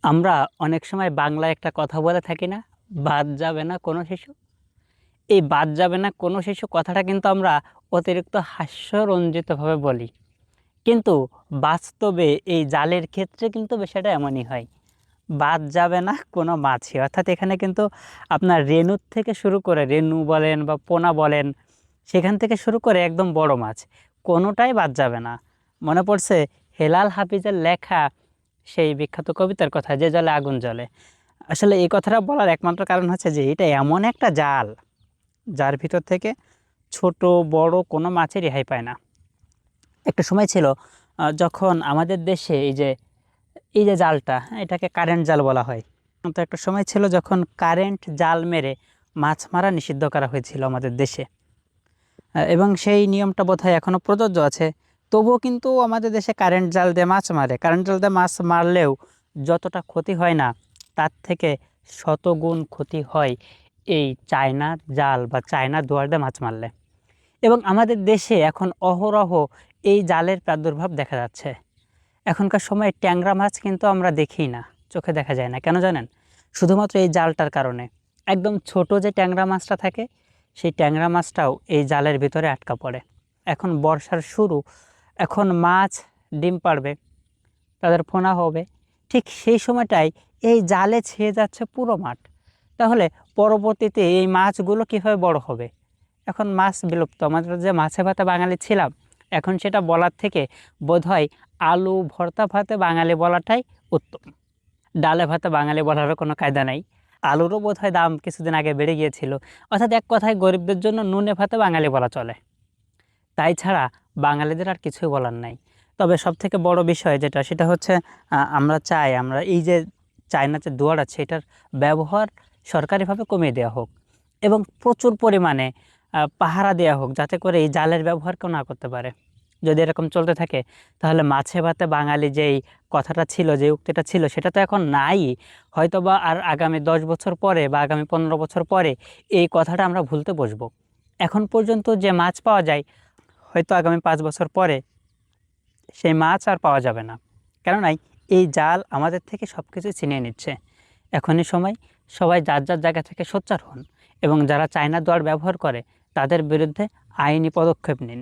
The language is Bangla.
আমরা অনেক সময় বাংলায় একটা কথা বলে থাকি না, বাদ যাবে না কোনো শিশু। এই বাদ যাবে না কোনো শিশু কথাটা কিন্তু আমরা অতিরিক্ত হাস্যরঞ্জিতভাবে বলি, কিন্তু বাস্তবে এই জালের ক্ষেত্রে কিন্তু বিষয়টা এমনই হয়। বাদ যাবে না কোনো মাছই, অর্থাৎ এখানে কিন্তু আপনার রেণুর থেকে শুরু করে, রেণু বলেন বা পোনা বলেন, সেখান থেকে শুরু করে একদম বড় মাছ, কোনোটাই বাদ যাবে না। মনে পড়ছে হেলাল হাফিজের লেখা সেই বিখ্যাত কবিতার কথা, যে জলে আগুন জ্বলে। আসলে এই কথাটা বলার একমাত্র কারণ হচ্ছে যে এটা এমন একটা জাল, যার ভিতর থেকে ছোট বড় কোনো মাছের রেহাই পায় না। একটা সময় ছিল যখন আমাদের দেশে এই যে জালটা, এটাকে কারেন্ট জাল বলা হয়। তো একটা সময় ছিল যখন কারেন্ট জাল মেরে মাছ মারা নিষিদ্ধ করা হয়েছিল আমাদের দেশে। এবং সেই নিয়মটা বোধহয় এখনও প্রযোজ্য আছে। তবুও কিন্তু আমাদের দেশে কারেন্ট জাল দিয়ে মাছ মারে। কারেন্ট জাল দিয়ে মাছ মারলেও যতটা ক্ষতি হয় না, তার থেকে শতগুণ ক্ষতি হয় এই চায়না জাল বা চায়না দুয়ার দিয়ে মাছ মারলে। এবং আমাদের দেশে এখন অহরহ এই জালের প্রাদুর্ভাব দেখা যাচ্ছে। এখনকার সময়ে ট্যাংরা মাছ কিন্তু আমরা দেখি না, চোখে দেখা যায় না। কেন জানেন? শুধুমাত্র এই জালটার কারণে। একদম ছোট যে ট্যাংরা মাছটা থাকে, সেই ট্যাংরা মাছটাও এই জালের ভিতরে আটকা পড়ে। এখন বর্ষার শুরু, এখন মাছ ডিম পাড়বে, তাদের পোনা হবে, ঠিক সেই সময়টাই এই জালে ছেয়ে যাচ্ছে পুরো মাঠ। তাহলে পরবর্তীতে এই মাছগুলো কীভাবে বড় হবে? এখন মাছ বিলুপ্ত। আমাদের যে মাছে ভাতে বাঙালি ছিলাম, এখন সেটা বলার থেকে বোধহয় আলু ভর্তা ভাতে বাঙালি বলাটাই উত্তম। ডালে ভাতে বাঙালি বলারও কোনো কায়দা নাই। আলুরও বোধহয় দাম কিছুদিন আগে বেড়ে গিয়েছিল। অর্থাৎ এক কথায় গরিবদের জন্য নুনে ভাতে বাঙালি বলা চলে। তাই ছাড়া বাঙালিদের আর কিছুই বলার নাই। তবে সবথেকে বড় বিষয় যেটা, সেটা হচ্ছে আমরা চাই আমরা এই যে চায়নাতে দুয়ার আছে, এটার ব্যবহার সরকারিভাবে কমিয়ে দেওয়া হোক এবং প্রচুর পরিমাণে পাহারা দেওয়া হোক, যাতে করে এই জালের ব্যবহার কেউ না করতে পারে। যদি এরকম চলতে থাকে, তাহলে মাছে ভাতে বাঙালি যেই কথাটা ছিল, যে উক্তিটা ছিল, সেটা তো এখন নাই। হয়তোবা আর আগামী 10 বছর পরে বা আগামী 15 বছর পরে এই কথাটা আমরা ভুলতে বসবো। এখন পর্যন্ত যে মাছ পাওয়া যায়, হয়তো আগামী 5 বছর পরে সেই মাছ আর পাওয়া যাবে না। কেননা এই জাল আমাদের থেকে সব কিছু ছিনিয়ে নিচ্ছে। এখনই সময় সবাই যার যার জায়গা থেকে সোচ্চার হন এবং যারা চায়না দুয়ার ব্যবহার করে তাদের বিরুদ্ধে আইনি পদক্ষেপ নিন।